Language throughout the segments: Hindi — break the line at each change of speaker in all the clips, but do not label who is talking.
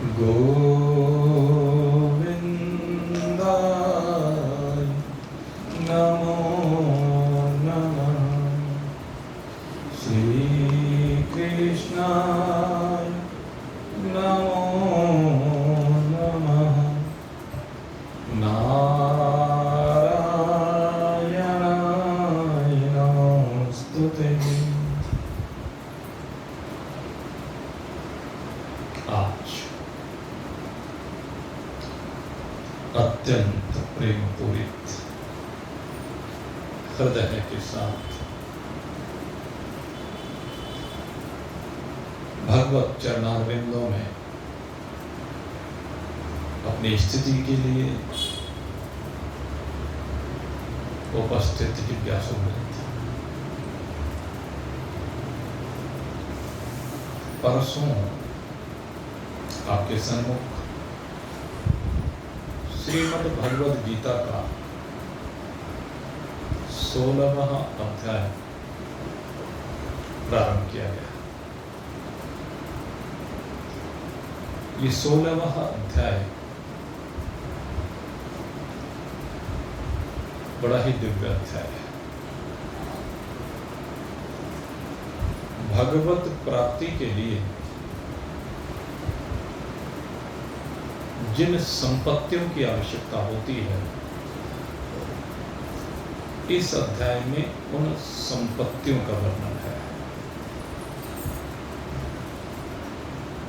गोविन्दाय नमो नमः। श्रीकृष्णाय नमो नमः। नारायणाय नमोस्तुते। आज अत्यंत प्रेम पूरित हृदय के साथ भगवत चरणारविंदों में अपनी स्थिति के लिए उपस्थित जिज्ञासु वृंद, परसों आपके सन्मुख श्रीमद् भगवद गीता का 16वां अध्याय प्रारंभ किया गया। ये 16वां अध्याय बड़ा ही दिव्य अध्याय है। भगवत प्राप्ति के लिए जिन संपत्तियों की आवश्यकता होती है, इस अध्याय में उन संपत्तियों का वर्णन है।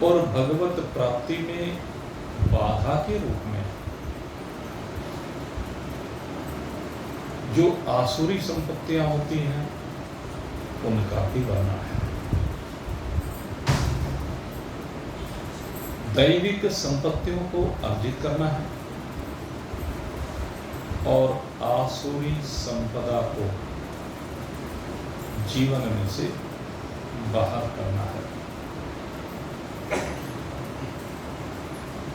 और भगवत प्राप्ति में बाधा के रूप में जो आसुरी संपत्तियां होती हैं, उनका भी वर्णन है। दैविक संपत्तियों को अर्जित करना है और आसुरी संपदा को जीवन में से बाहर करना है।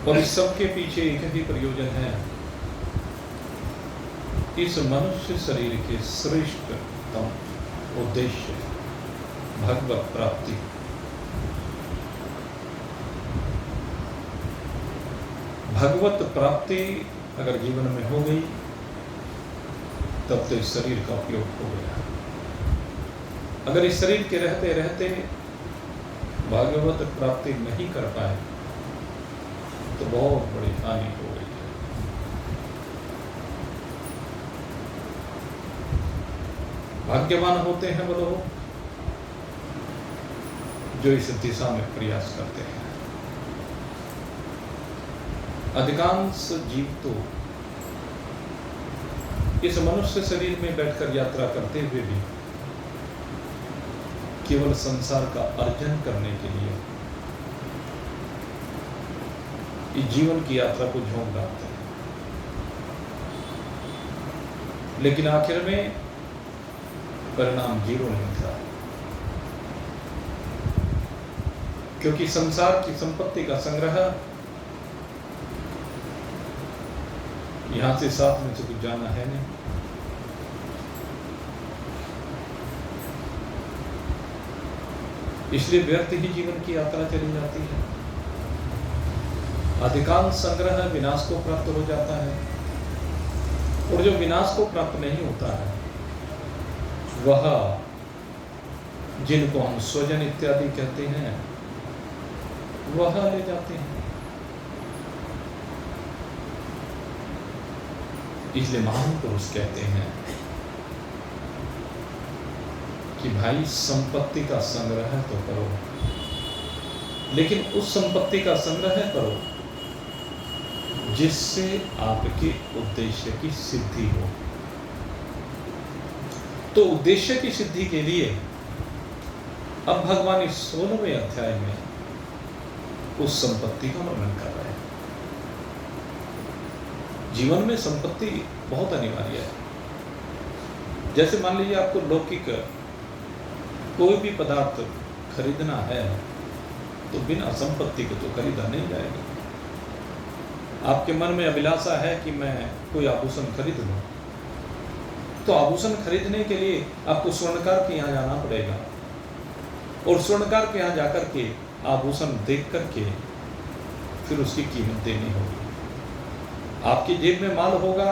और इस सब के पीछे एक ही प्रयोजन है, इस मनुष्य शरीर के श्रेष्ठतम उद्देश्य भगवत प्राप्ति। भगवत प्राप्ति अगर जीवन में हो गई, तब तो इस शरीर का उपयोग हो गया। अगर इस शरीर के रहते रहते भगवत प्राप्ति नहीं कर पाए, तो बहुत बड़ी हानि हो गई है। भाग्यवान होते हैं वो लोग जो इस दिशा में प्रयास करते हैं। अधिकांश जीव तो इस मनुष्य शरीर में बैठकर यात्रा करते हुए भी केवल संसार का अर्जन करने के लिए इस जीवन की यात्रा को झोंक डालते हैं, लेकिन आखिर में परिणाम जीरो निकलता है। क्योंकि संसार की संपत्ति का संग्रह यहां से साथ में से कुछ जाना है नहीं। इसलिए व्यर्थ ही जीवन की यात्रा चली जाती है। अधिकांश संग्रह विनाश को प्राप्त हो जाता है, और जो विनाश को प्राप्त नहीं होता है, वह जिनको हम स्वजन इत्यादि कहते हैं, वह ले जाते हैं। इसलिए महान पुरुष कहते हैं कि भाई संपत्ति का संग्रह तो करो, लेकिन उस संपत्ति का संग्रह करो जिससे आपके उद्देश्य की सिद्धि हो। तो उद्देश्य की सिद्धि के लिए अब भगवान इस 16वें अध्याय में उस संपत्ति का वर्णन कर रहे हैं। जीवन में संपत्ति बहुत अनिवार्य है। जैसे मान लीजिए आपको लौकिक कोई भी पदार्थ खरीदना है, तो बिना संपत्ति के तो खरीदा नहीं जाएगा। आपके मन में अभिलाषा है कि मैं कोई आभूषण खरीद लूं, तो आभूषण खरीदने के लिए आपको स्वर्णकार के यहाँ जाना पड़ेगा, और स्वर्णकार के यहाँ जाकर के आभूषण देख करके फिर उसकी कीमत देनी होगी। आपकी जेब में माल होगा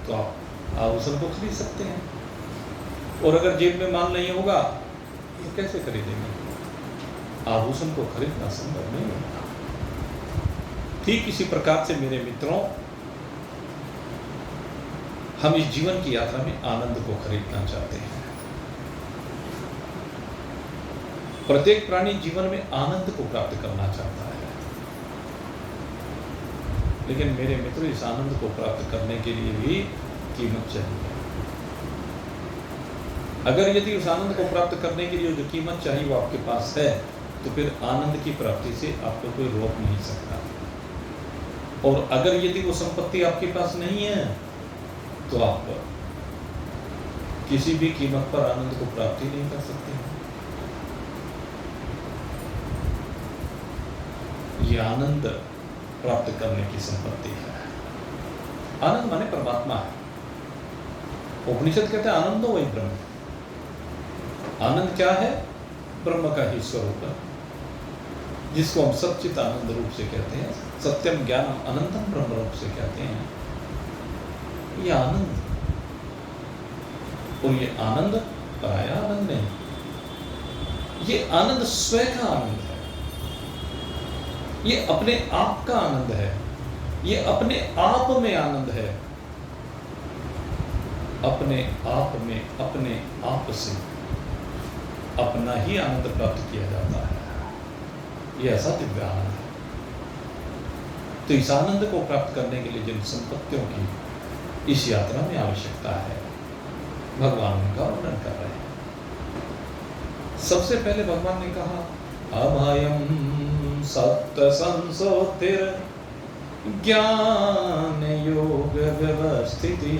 तो आप आभूषण को खरीद सकते हैं, और अगर जेब में माल नहीं होगा तो कैसे खरीदेंगे? आभूषण को खरीदना संभव नहीं होगा। ठीक इसी प्रकार से मेरे मित्रों, हम इस जीवन की यात्रा में आनंद को खरीदना चाहते हैं। प्रत्येक प्राणी जीवन में आनंद को प्राप्त करना चाहता है, लेकिन मेरे मित्रों, इस आनंद को प्राप्त करने के लिए भी कीमत चाहिए। अगर यदि उस आनंद को प्राप्त करने के लिए जो कीमत चाहिए वो आपके पास है, तो फिर आनंद की प्राप्ति से आपको कोई रोक नहीं सकता। और अगर यदि वो संपत्ति आपके पास नहीं है, तो आप किसी भी कीमत पर आनंद को प्राप्ति नहीं कर सकते। ये आनंद प्राप्त करने की संपत्ति है। आनंद माने परमात्मा है। उपनिषद कहते हैं आनंदो वही ब्रह्म। आनंद क्या है? ब्रह्म का ही स्वरूप है, जिसको हम सच्चित आनंद रूप से कहते हैं, सत्यम ज्ञानम अनंतम ब्रह्म रूप से कहते हैं। ये आनंद, और ये आनंद पराया आनंद नहीं, ये आनंद स्वयं का आनंद है। ये अपने आप का आनंद है, ये अपने आप में आनंद है। अपने आप में, अपने आप से अपना ही आनंद प्राप्त किया जाता है। ये ऐसा दिव्य आनंद है। तो इस आनंद को प्राप्त करने के लिए जिन संपत्तियों की इस यात्रा में आवश्यकता है, भगवान उनका वर्णन कर रहे हैं। सबसे पहले भगवान ने कहा अभयम सत्य संसोतिर ज्ञान योग व्यवस्थिति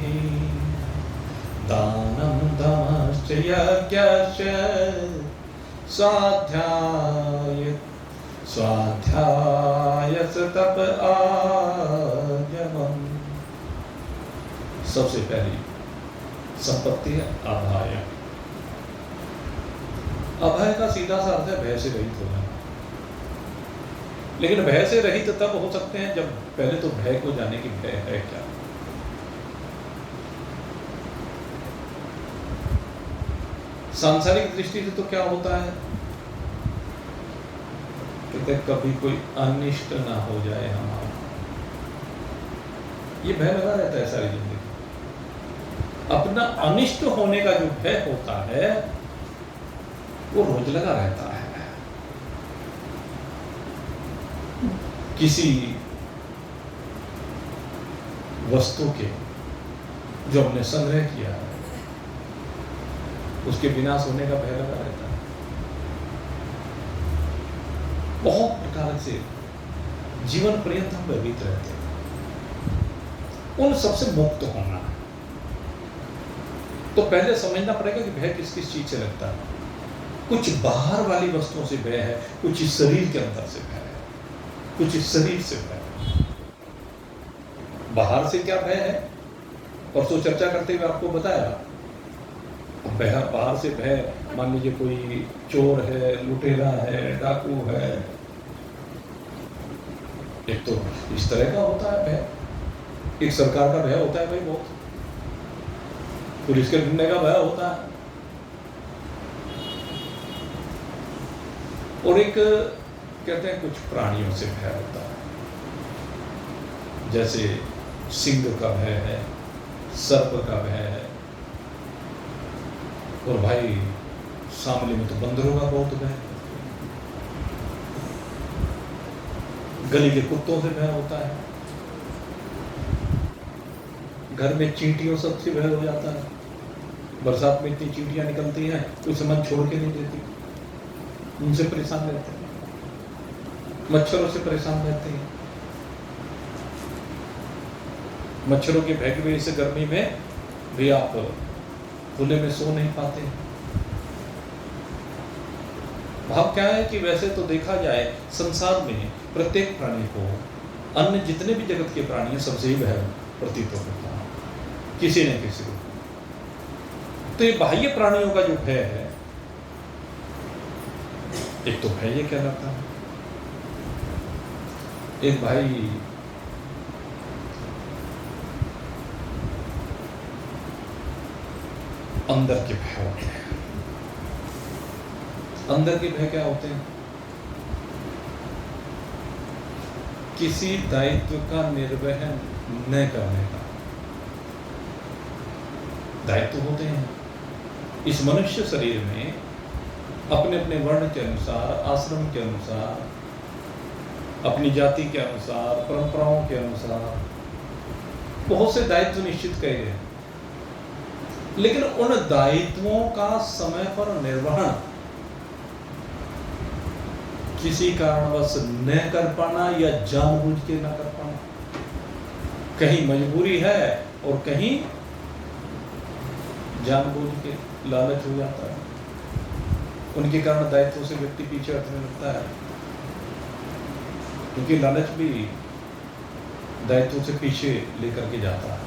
दानम दमश्च यज्ञश्च स्वाध्यायस तप आजमम्। सबसे पहली संपत्ति है अभय। अभय का सीधा सा अर्थ है भय से रहित हो जाना। लेकिन भय से रहित तब हो सकते हैं जब पहले तो भय को जाने की भय है क्या। सांसारिक दृष्टि से तो क्या होता है, कहते कभी कोई अनिष्ट ना हो जाए हमारा, ये भय लगा रहता है सारी जिंदगी। अपना अनिष्ट होने का जो भय होता है वो रोज लगा रहता है। किसी वस्तु के जो हमने संग्रह किया है उसके विनाश होने का भय लगा रहता है। बहुत प्रकार से जीवन पर्यंत हम भयभीत रहते हैं। उन सबसे मुक्त होना, तो पहले समझना पड़ेगा कि भय किस किस चीज से लगता है। कुछ बाहर वाली वस्तुओं से भय है, कुछ इस शरीर के अंदर से भय है, कुछ इस शरीर से भय है। बाहर से क्या भय है, परसों चर्चा करते हुए आपको बताया। बाहर से भय, मान लीजिए कोई चोर है, लुटेरा है, डाकू है, एक तो इस तरह का होता है भय। एक सरकार का भय होता है भाई बहुत, पुलिस के ढूंढने का भय होता है, और एक कहते हैं कुछ प्राणियों से भय होता है। जैसे सिंह का भय है, सर्प का भय है, और भाई सामने में तो बंदरों का बहुत भय है। गली के कुत्तों से भय होता है, घर में चींटियों सबसे भय हो जाता है। बरसात में इतनी चींटियां निकलती हैं, कोई समझ छोड़ के नहीं देती, उनसे परेशान रहते हैं। मच्छरों से परेशान रहते हैं। मच्छरों के भय की वजह से गर्मी में भी आप खुले में सो नहीं पाते। भाव क्या है कि वैसे तो देखा जाए संसार में प्रत्येक प्राणी को, अन्य जितने भी जगत के प्राणी हैं सबसे ही भय प्रतीत होता है, किसी न किसी को। तो ये बाह्य प्राणियों का जो भय है, एक तो भय ये कहलाता है। एक भाई अंदर के भय होते हैं। अंदर के भय क्या होते हैं? किसी दायित्व का निर्वहन न करने का दायित्व होते हैं। इस मनुष्य शरीर में अपने अपने वर्ण के अनुसार, आश्रम के अनुसार, अपनी जाति के अनुसार, परंपराओं के अनुसार बहुत से दायित्व निश्चित किए गए, लेकिन उन दायित्वों का समय पर निर्वहन किसी कारणवश न कर पाना या जानबूझ के न कर पाना, कहीं मजबूरी है और कहीं जानबूझ के लालच हो जाता है। उनके कारण दायित्वों से व्यक्ति पीछे हटने लगता है, क्योंकि लालच भी दायित्वों से पीछे लेकर के जाता है।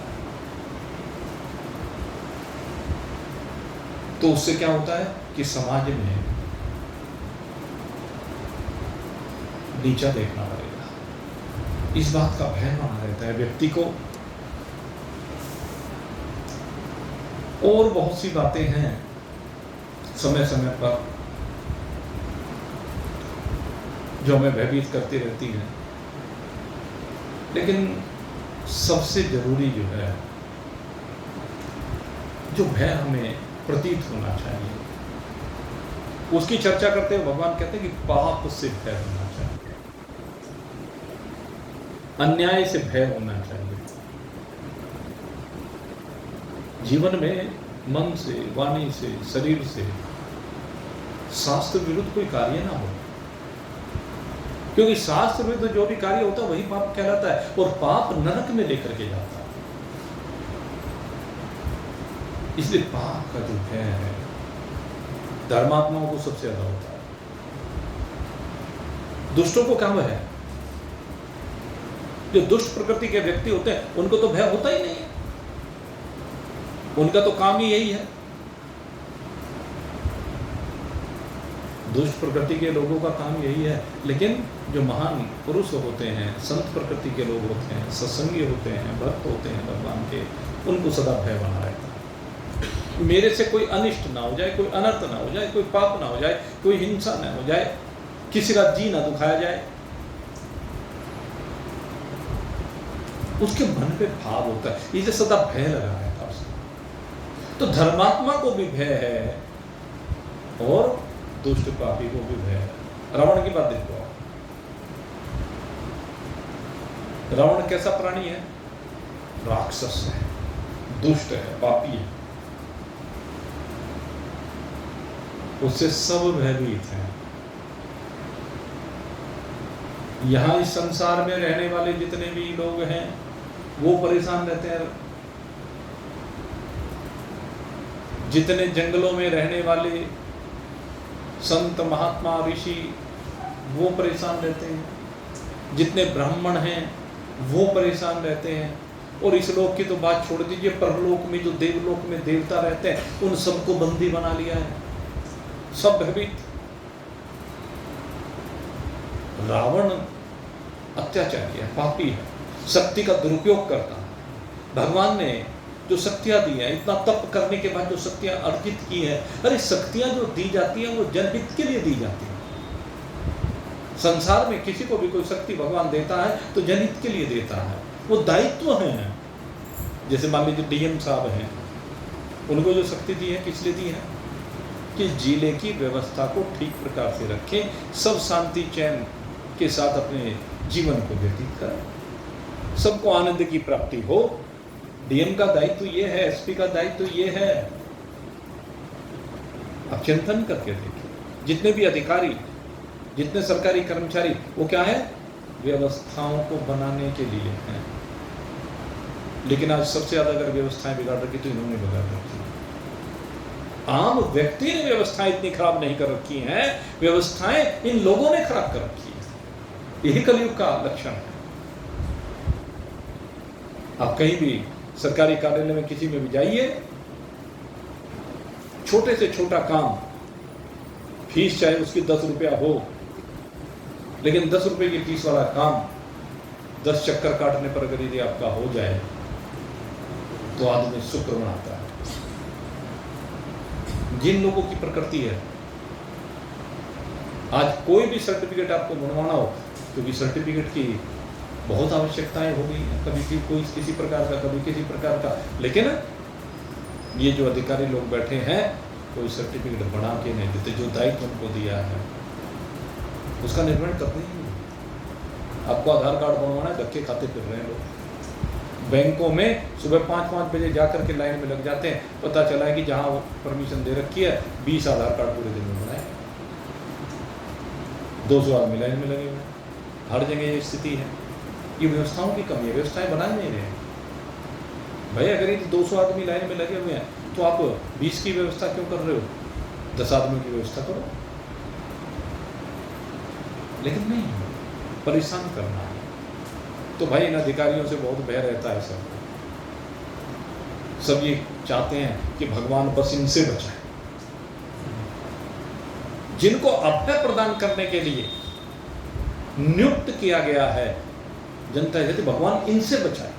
तो उससे क्या होता है कि समाज में नीचा देखना पड़ेगा, इस बात का भय बना रहता है व्यक्ति को। और बहुत सी बातें हैं समय समय पर जो हमें भयभीत करती रहती हैं, लेकिन सबसे जरूरी जो है, जो भय हमें प्रतीत होना चाहिए, उसकी चर्चा करते हुए भगवान कहते हैं कि पाप से भय होना चाहिए, अन्याय से भय होना चाहिए। जीवन में मन से, वाणी से, शरीर से शास्त्र विरुद्ध कोई कार्य ना हो, क्योंकि शास्त्र विरुद्ध जो भी कार्य होता है वही पाप कहलाता है, और पाप नरक में लेकर के जाता है। इसलिए पाप का जो भय है धर्मात्माओं को सबसे ज्यादा होता है। दुष्टों को क्या भय है? जो दुष्ट प्रकृति के व्यक्ति होते हैं उनको तो भय होता ही नहीं है, उनका तो काम ही यही है। दुष्ट प्रकृति के लोगों का काम यही है, लेकिन जो महान पुरुष होते हैं, संत प्रकृति के लोग होते हैं, सत्संगी होते हैं, भक्त होते हैं भगवान के, उनको सदा भय बना रहता है। मेरे से कोई अनिष्ट ना हो जाए, कोई अनर्थ ना हो जाए, कोई पाप ना हो जाए, कोई हिंसा ना हो जाए, किसी का जी ना दुखाया जाए। उसके मन पे भाव होता है, इसे सदा भय लगा रहता है उसको। तो धर्मात्मा को भी भय है और दुष्ट पापी को भी भय है। रावण की बात देखो, रावण कैसा प्राणी है? राक्षस है, दुष्ट है, पापी है, उससे सब भयभीत हैं। यहां इस संसार में रहने वाले जितने भी लोग हैं वो परेशान रहते हैं, जितने जंगलों में रहने वाले संत महात्मा ऋषि वो परेशान रहते हैं, जितने ब्राह्मण हैं वो परेशान रहते हैं, और इस लोक की तो बात छोड़ दीजिए, परलोक में जो देवलोक में देवता रहते हैं उन सबको बंदी बना लिया है, सब भयभीत। रावण अत्याचारी है, पापी है, शक्ति का दुरुपयोग करता है। भगवान ने जो शक्तियां दी हैं, इतना तप करने के बाद जो शक्तियां अर्जित की हैं, अरे शक्तियां जो दी जाती हैं वो जनहित के लिए दी जाती हैं। संसार में किसी को भी कोई शक्ति भगवान देता है तो जनहित के लिए देता है, वो दायित्व है। जैसे मान लीजिए डीएम साहब हैं, उनको जो शक्ति दी है किस लिए दी है? कि जिले की व्यवस्था को ठीक प्रकार से रखें, सब शांति चैन के साथ अपने जीवन को व्यतीत करें, सबको आनंद की प्राप्ति हो। डीएम का दायित्व ये है, एसपी का दायित्व ये है। अब चिंतन करके देखिए, जितने भी अधिकारी, जितने सरकारी कर्मचारी, वो क्या है? व्यवस्थाओं को बनाने के लिए हैं। लेकिन आज सबसे ज्यादा अगर व्यवस्थाएं बिगाड़ रखी तो इन्होंने बिगाड़ रखी। आम व्यक्ति ने व्यवस्थाएं इतनी खराब नहीं कर रखी हैं, व्यवस्थाएं इन लोगों ने खराब कर रखी है। यही कलयुग का लक्षण है। आप कहीं भी सरकारी कार्यालय में किसी में भी जाइए, छोटे से छोटा काम, फीस चाहे उसकी 10 रुपया हो, लेकिन 10 रुपए की फीस वाला काम 10 चक्कर काटने पर अगर यदि आपका हो जाए तो आदमी शुक्र मनाता है। जिन लोगों की प्रकृति है, आज कोई भी सर्टिफिकेट आपको बनवाना हो, क्योंकि सर्टिफिकेट की बहुत आवश्यकताएं हो गई हैं, कभी कोई किसी प्रकार का, कभी किसी प्रकार का, लेकिन ये जो अधिकारी लोग बैठे हैं कोई सर्टिफिकेट बना के नहीं देते। जो दायित्व उनको दिया है उसका निर्वहन करते ही नहीं। आपको आधार कार्ड बनवाना है, धक्के खाते फिर रहे हैं लोग। बैंकों में सुबह 5-5 बजे जाकर के लाइन में लग जाते हैं, पता चला है कि जहाँ परमिशन दे रखी है 20 आधार कार्ड पूरे दिन में बनाए, 200 आदमी लाइन में लगे हुए हैं। हर जगह ये स्थिति है। ये व्यवस्थाओं की कमी है, व्यवस्थाएं बना नहीं रहे हैं भाई। अगर ये 200 आदमी लाइन में लगे हुए हैं तो आप 20 की व्यवस्था क्यों कर रहे हो? 10 आदमी की व्यवस्था करो। लेकिन नहीं, परेशान करना है तो भाई इन अधिकारियों से बहुत भय रहता है। सब ये चाहते हैं कि भगवान बस इनसे बचाए। जिनको अभय प्रदान करने के लिए नियुक्त किया गया है, जनता कहती भगवान इनसे बचाए।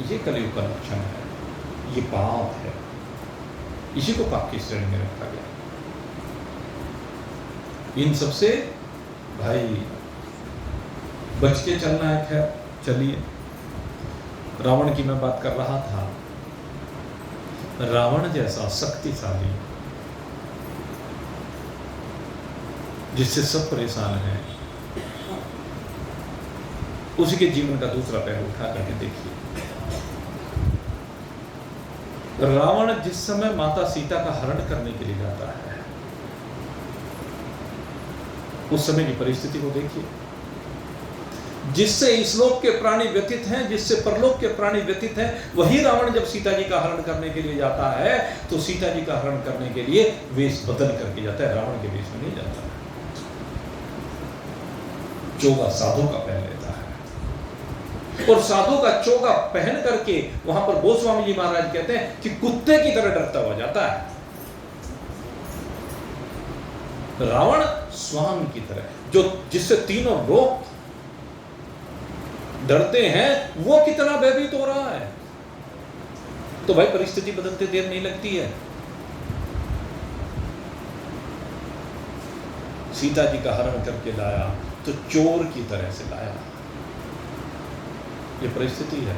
ये कलयुग का लक्षण है, ये पाप है, इसी को पाप की श्रेणी में रखा गया। इन सबसे भाई बच के चलना है। खैर चलिए, रावण की मैं बात कर रहा था। रावण जैसा शक्तिशाली, जिससे सब परेशान हैं, उसी के जीवन का दूसरा पहलू उठा करके देखिए। रावण जिस समय माता सीता का हरण करने के लिए जाता है, उस समय की परिस्थिति को देखिए। जिससे इस लोक के प्राणी व्यतीत हैं, जिससे परलोक के प्राणी व्यतीत हैं, वही रावण जब सीता जी का हरण करने के लिए जाता है तो सीता जी का हरण करने के लिए वेश बदल करके जाता है, रावण के वेश में नहीं जाता है। चोगा साधु का पहन लेता है और साधु का चोगा पहन करके वहां पर गोस्वामी जी महाराज कहते हैं कि कुत्ते की तरह डरता हुआ जाता है। रावण स्वान की तरह, जो जिससे तीनों लोग डरते हैं, वो कितना भयभीत हो रहा है। तो भाई परिस्थिति बदलते देर नहीं लगती है। सीता जी का हरण करके लाया तो चोर की तरह से लाया। ये परिस्थिति है।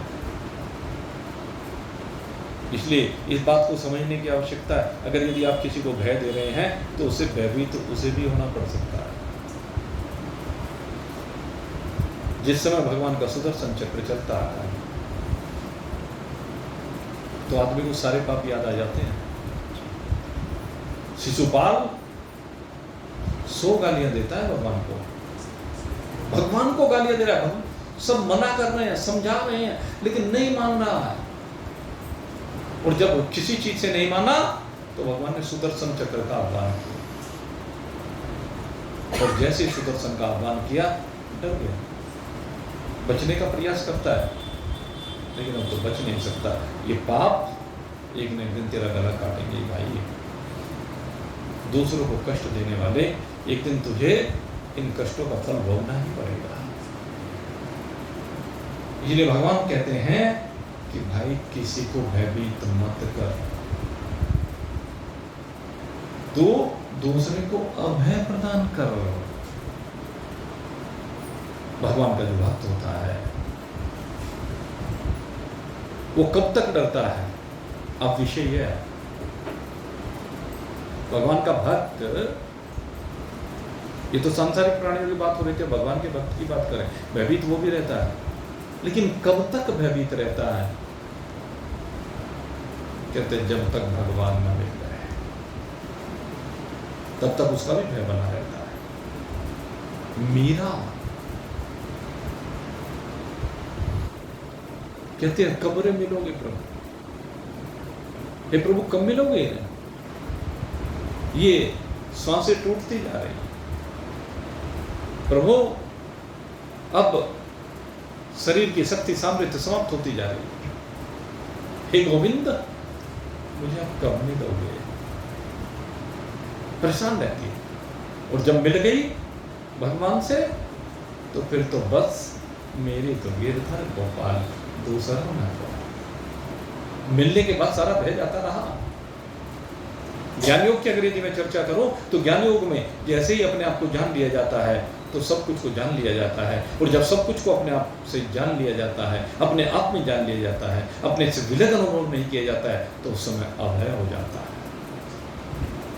इसलिए इस बात को समझने की आवश्यकता है। अगर यदि आप किसी को भय दे रहे हैं तो उससे भयभीत तो उसे भी होना पड़ सकता है। जिस समय भगवान का सुदर्शन चक्र चलता है तो आदमी को सारे पाप याद आ जाते हैं। शिशुपाल 100 गालियां देता है भगवान को, भगवान को गालियां दे रहा है। सब मना कर रहे हैं, समझा रहे हैं, लेकिन नहीं मान रहा है। और जब किसी चीज से नहीं माना तो भगवान ने सुदर्शन चक्र का आह्वान किया, और जैसे सुदर्शन का आह्वान किया डर गया। बचने का प्रयास करता है लेकिन अब तो बच नहीं सकता। ये पाप एक न एक दिन तेरा गला काटेंगे भाई। दूसरों को कष्ट देने वाले, एक दिन तुझे इन कष्टों का फल भोगना ही पड़ेगा। इसलिए भगवान कहते हैं कि भाई किसी को भयभीत मत कर, तो दूसरे को अभय प्रदान कर। भगवान का जो भक्त होता है वो कब तक डरता है? अब विषय यह है, भगवान का भक्त, ये तो सांसारिक प्राणियों की बात हो रही थी, भगवान के भक्त की बात करें। भयभीत वो भी रहता है, लेकिन कब तक भयभीत रहता है? कहते जब तक भगवान न मिल जाए तब तक उसका भी भय बना रहता है। मीरा कहते हैं कब रे मिलोगे प्रभु? हे प्रभु कब मिलोगे? ये सांसें टूटती जा रही है प्रभु, अब शरीर की शक्ति सामर्थ्य समाप्त होती जा रही है। हे गोविंद मुझे आप कब मिलोगे? परेशान रहती है। और जब मिल गई भगवान से तो फिर तो बस मेरे तो गिरधर गोपाल दूसरा न पाओ। मिलने के बाद सारा भय जाता रहा। ज्ञान योग की अगर यदि मैं चर्चा करूं तो ज्ञान योग में जैसे ही अपने आप को जान लिया जाता है तो सब कुछ को जान लिया जाता है, और जब सब कुछ को अपने आप से जान लिया जाता है, अपने आप में जान लिया जाता है, अपने से विलग अनुभव नहीं किया जाता है, तो उस समय अभय हो जाता है।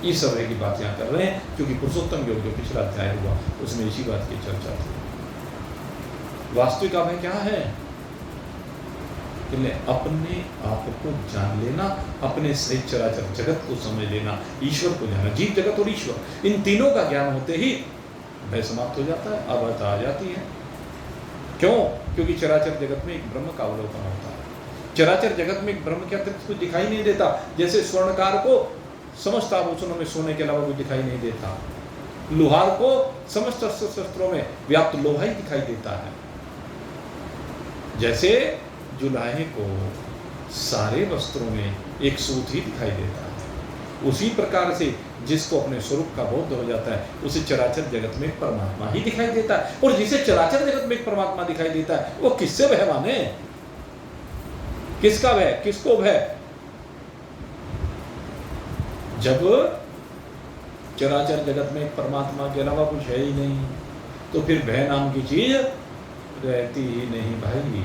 इस अभय की बात यहाँ कर रहे हैं, क्योंकि पुरुषोत्तम योग जो पिछला अध्याय हुआ उसमें इसी बात की चर्चा थी। वास्तविक अभय क्या है? अपने आप को जान लेना, अपने सहित चराचर जगत को समझ लेना, ईश्वर को जाना। जीव जगत और ईश्वर, इन तीनों का ज्ञान होते ही भय समाप्त हो जाता है, अभयता आ जाती है। क्यों? क्योंकि चराचर जगत में एक ब्रह्म का अवलोकन होता है। चराचर जगत में एक ब्रह्म के अतिरिक्त कुछ दिखाई नहीं देता। जैसे स्वर्णकार को समस्त आभूषणों में सोने के अलावा कुछ दिखाई नहीं देता, लोहार को समस्त शस्त्रों में व्याप्त लोहा ही दिखाई देता है। जैसे जुलाहे को सारे वस्त्रों में एक सूत ही दिखाई देता है, उसी प्रकार से जिसको अपने स्वरूप का बोध हो जाता है उसे चराचर जगत में परमात्मा ही दिखाई देता है। और जिसे चराचर जगत में एक परमात्मा दिखाई देता है वो किससे भय माने? किसका भय? किसको भय? जब चराचर जगत में परमात्मा के अलावा कुछ है ही नहीं तो फिर भय नाम की चीज रहती ही नहीं भाई।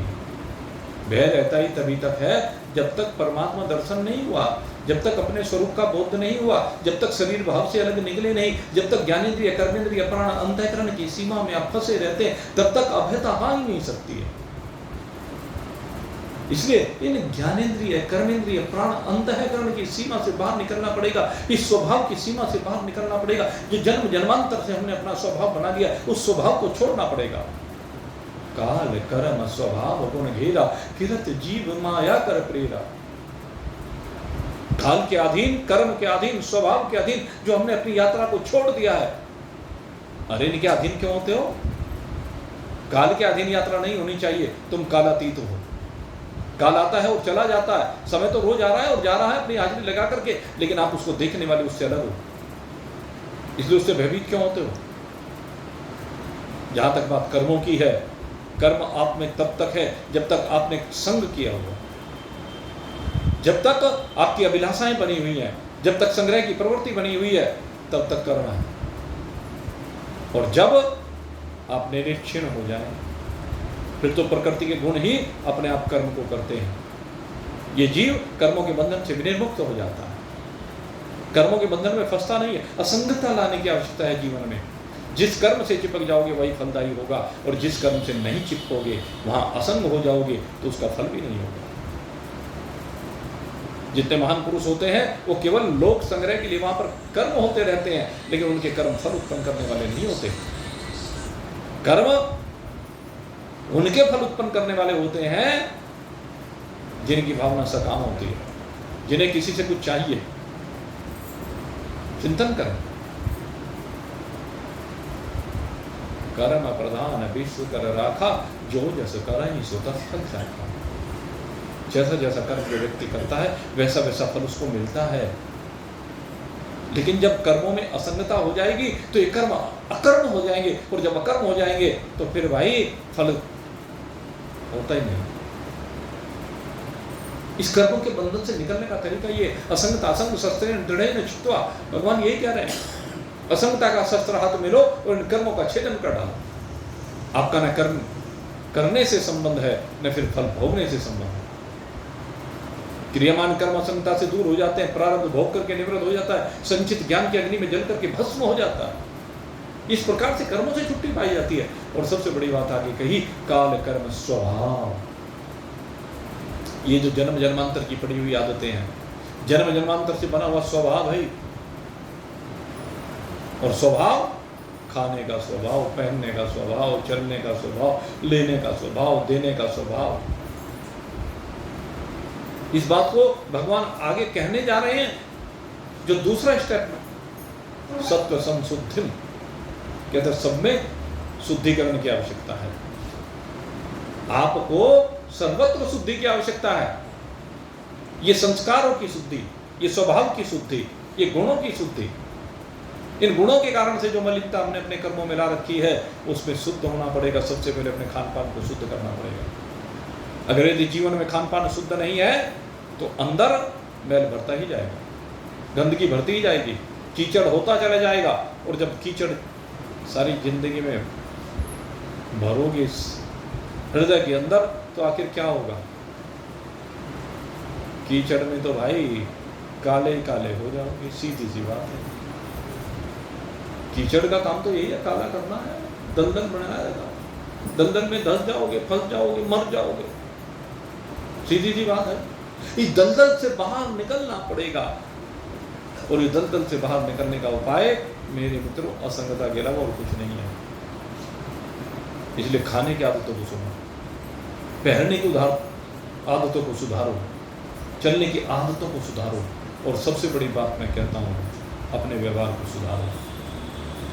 भय रहता ही तभी तक है जब तक परमात्मा दर्शन नहीं हुआ, जब तक अपने स्वरूप का बोध नहीं हुआ, जब तक शरीर भाव से अलग निकले नहीं, जब तक ज्ञानेंद्रिय कर्मेंद्रिय प्राण अंतःकरण की सीमा में आप फंसे रहते हैं, तब तक अभयता आ ही नहीं सकती है। इसलिए इन ज्ञानेंद्रिय कर्मेंद्रिय प्राण अंतःकरण की सीमा से बाहर निकलना पड़ेगा, इस स्वभाव की सीमा से बाहर निकलना पड़ेगा। जो जन्म जन्मांतर से हमने अपना स्वभाव बना लिया उस स्वभाव को छोड़ना पड़ेगा। काल कर्म स्वभाव गुण घेरा, किरत जीव माया कर प्रेरा। काल के अधीन, कर्म के अधीन, स्वभाव के अधीन जो हमने अपनी यात्रा को छोड़ दिया है। अरे इनके अधीन क्यों होते हो? काल के अधीन यात्रा नहीं होनी चाहिए। तुम कालातीत हो। काल आता है और चला जाता है, समय तो रोज आ रहा है और जा रहा है अपनी हाजिरी लगा करके, लेकिन आप उसको देखने वाले उससे अलग हो, इसलिए उससे भयभीत क्यों होते हो? जहां तक बात कर्मों की है, कर्म आप में तब तक है जब तक आपने संग किया हुआ, जब तक आपकी अभिलाषाएं बनी हुई हैं, जब तक संग्रह की प्रवृत्ति बनी हुई है, तब तक कर्म है। और जब आप निरीक्षण हो जाए फिर तो प्रकृति के गुण ही अपने आप कर्म को करते हैं। ये जीव कर्मों के बंधन से विनिर्मुक्त हो जाता है, कर्मों के बंधन में फंसता नहीं है। असंगता लाने की आवश्यकता है जीवन में। जिस कर्म से चिपक जाओगे वही फलदायी होगा, और जिस कर्म से नहीं चिपकोगे वहां असंग हो जाओगे तो उसका फल भी नहीं होगा। जितने महान पुरुष होते हैं वो केवल लोक संग्रह के लिए वहां पर कर्म होते रहते हैं, लेकिन उनके कर्म फल उत्पन्न करने वाले नहीं होते। कर्म उनके फल उत्पन्न करने वाले होते हैं जिनकी भावना सकाम होती है, जिन्हें किसी से कुछ चाहिए। चिंतन करें। कर्म प्रधान विश्व कर राखा, जो जैसे करहि सो तत् फल चाखा। जैसा जैसा कर्म जो व्यक्ति करता है वैसा वैसा फल उसको मिलता है। लेकिन जब कर्मों में असंगता हो जाएगी तो ये कर्म अकर्म हो जाएंगे, और जब अकर्म हो जाएंगे तो फिर भाई फल होता ही नहीं। इस कर्मों के बंधन से निकलने का तरीका ये असंगता असंग शस्त्रेण दृढ़ेन छित्त्वा। भगवान यही कह रहे हैं, असंगता का शस्त्र हाथ में लो और इन कर्मों का छेदन कर डालो। आपका न कर्म करने से संबंध है न फिर फल भोगने से संबंध है। क्रियामान कर्म असंगता से दूर हो जाते हैं, प्रारब्ध भोग करके निवृत्त हो जाता है, संचित ज्ञान की अग्नि में जल करके भस्म हो जाता है। इस प्रकार से कर्मों से छुट्टी पाई जाती है। और सबसे बड़ी बात आगे कही, काल कर्म स्वभाव। ये जो जन्म जन्मांतर की पड़ी हुई आदतें हैं, जन्म जन्मांतर से बना हुआ स्वभाव है। और स्वभाव, खाने का स्वभाव, पहनने का स्वभाव, चलने का स्वभाव, लेने का स्वभाव, देने का स्वभाव। इस बात को भगवान आगे कहने जा रहे हैं। जो दूसरा स्टेप में सत्व संशुद्धि कहते हैं, सब में शुद्धिकरण की आवश्यकता है। आपको सर्वत्र शुद्धि की आवश्यकता है। ये संस्कारों की शुद्धि, ये स्वभाव की शुद्धि, ये गुणों की शुद्धि, इन गुणों के कारण से जो मलिनता हमने अपने कर्मों में ला रखी है उसमें शुद्ध होना पड़ेगा। सबसे पहले अपने खान पान को शुद्ध करना पड़ेगा। अगर यदि जीवन में खान पान शुद्ध नहीं है तो अंदर मैल भरता ही जाएगा, गंदगी भरती ही जाएगी, कीचड़ होता चला जाएगा। और जब कीचड़ सारी जिंदगी में भरोगे इस हृदय के अंदर तो आखिर क्या होगा? कीचड़ में तो भाई काले काले हो जाओगे, सीधी सी बात है। कीचड़ का काम तो यही है, काला करना है, दलदल बनाया जाएगा, दलदल में धंस जाओगे, फंस जाओगे, मर जाओगे, सीधी सी बात है। इस दलदल से बाहर निकलना पड़ेगा और इस दलदल से बाहर निकलने का उपाय मेरे मित्रों असंगता के अलावा और कुछ नहीं है। इसलिए खाने की आदतों को सुधारो, पहनने की आदतों को सुधारो, चलने की आदतों को सुधारो और सबसे बड़ी बात मैं कहता हूँ अपने व्यवहार को सुधारो।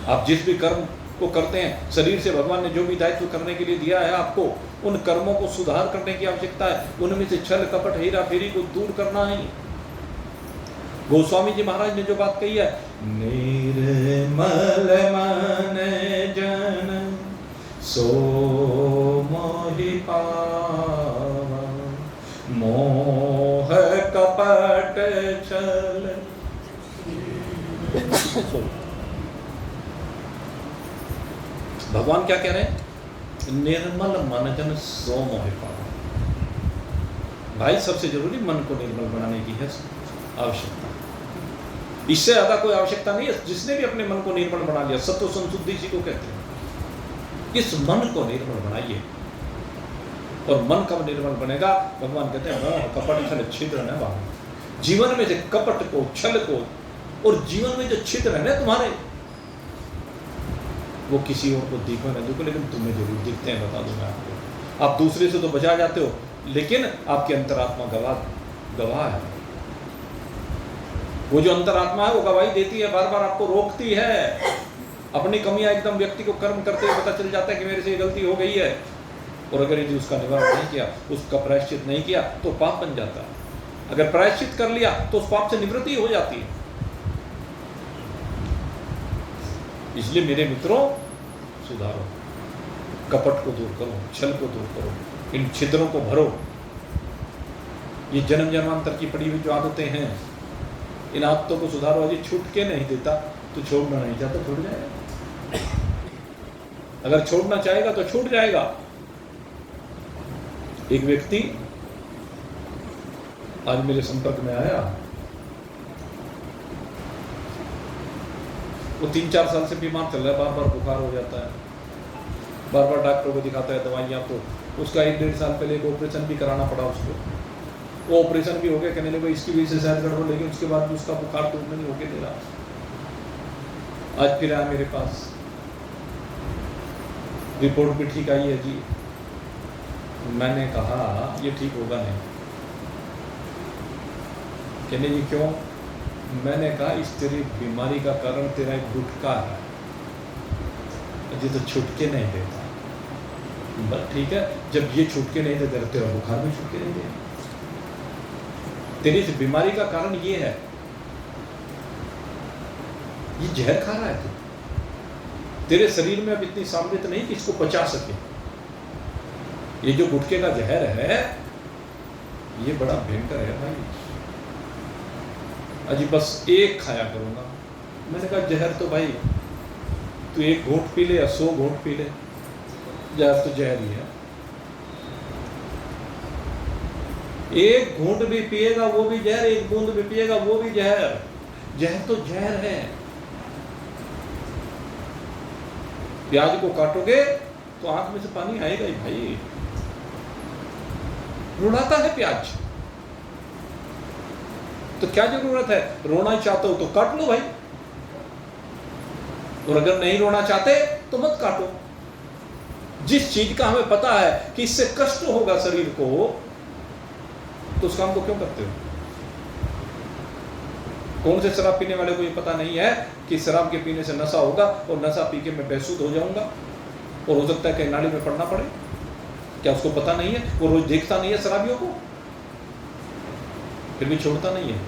आप जिस भी कर्म को करते हैं, शरीर से भगवान ने जो भी दायित्व करने के लिए दिया है आपको, उन कर्मों को सुधार करने की आवश्यकता है। उनमें से छल कपट हेरा फेरी को दूर करना है। गोस्वामी जी महाराज ने जो बात कही है, निर्मल मन जन सो मोहि पावा, मोह कपट छल। भगवान क्या कह रहे हैं? निर्मल मन जन सो मोहि पावा। भाई सबसे जरूरी मन को निर्मल बनाने की है आवश्यकता, इससे ज्यादा कोई आवश्यकता नहीं है। जिसने भी अपने मन को निर्मल बना लिया, सत्व संशुद्धि इसी को कहते हैं। इस मन को निर्मल बनाइए। और मन कब निर्मल बनेगा? भगवान कहते हैं मोह कपट छल छिद्र न बाहु। जीवन में से कपट को, छल को और जीवन में जो छिद्र है ना तुम्हारे, वो किसी और को दिखो ना दिखो, लेकिन तुम्हें जरूर दिखते हैं। बता दूं मैं आपको, आप दूसरे से तो बचा जाते हो, लेकिन आपकी अंतरात्मा गवाह है। वो जो अंतरात्मा है वो गवाही देती है, बार बार आपको रोकती है। अपनी कमियां एकदम व्यक्ति को कर्म करते हुए पता चल जाता है कि मेरे से ये गलती हो गई है, और अगर यदि उसका निवारण नहीं किया, उसका प्रायश्चित नहीं किया तो पाप बन जाता है। अगर प्रायश्चित कर लिया तो उस पाप से निवृत्ति हो जाती है। इसलिए मेरे मित्रों, सुधारो, कपट को दूर करो, छल को दूर करो, इन छिद्रों को भरो। ये जन्म जन्मांतर की पड़ी हुई जो आदतें हैं, इन आदतों को सुधारो। यदि छूट के नहीं देता तो छोड़ना नहीं चाहता, छूट जाएगा। अगर छोड़ना चाहेगा तो छूट जाएगा। एक व्यक्ति आज मेरे संपर्क में आया, वो 3-4 साल से बीमार चल रहा है, बार बार बुखार हो जाता है, बार बार डॉक्टर को दिखाता है, दवाइयाँ। तो उसका 1-1.5 साल पहले एक ऑपरेशन भी कराना पड़ा उसको। वो ऑपरेशन भी हो गया, कहने लगे इसकी वजह से शायद गड़बड़, लेकिन उसके बाद भी उसका बुखार तो नहीं होके दे रहा। आज फिर आया मेरे पास, रिपोर्ट भी ठीक आई है जी। मैंने कहा ये ठीक होगा नहीं। कहने जी क्यों? मैंने कहा इस तेरी बीमारी का कारण तेरा एक गुटखा है, ये तो छुटके नहीं देता। बस ठीक है, जब ये छुटके नहीं देता तेरा बुखार भी छुटके नहीं देगा। तेरी इस बीमारी का कारण ये है, ये जहर खा रहा है तू। तेरे शरीर में अब इतनी सामर्थ्य नहीं कि इसको पचा सके। ये जो गुटखे का जहर है ये बड़ा भयंकर है भाई। अजी बस एक खाया करूंगा। मैंने कहा जहर तो भाई तू 1 घूंट पी ले या 100 घूंट पी ले, जहर तो जहर ही है। 1 घूंट भी पिएगा वो भी जहर, 1 बूंद भी पिएगा वो भी जहर। जहर तो जहर है। प्याज को काटोगे तो आंख में से पानी आएगा ही भाई। रुलाता है प्याज, तो क्या जरूरत है? रोना चाहते हो तो काट लो भाई, और अगर नहीं रोना चाहते तो मत काटो। जिस चीज का हमें पता है कि इससे कष्ट होगा शरीर को, तो उस काम को क्यों करते हो? कौन से शराब पीने वाले को ये पता नहीं है कि शराब के पीने से नशा होगा और नशा पी के मैं बेसुध हो जाऊंगा और हो सकता है कि नाली में पड़ना पड़े? क्या उसको पता नहीं है? वो रोज देखता नहीं है शराबियों को, फिर भी छोड़ता नहीं है।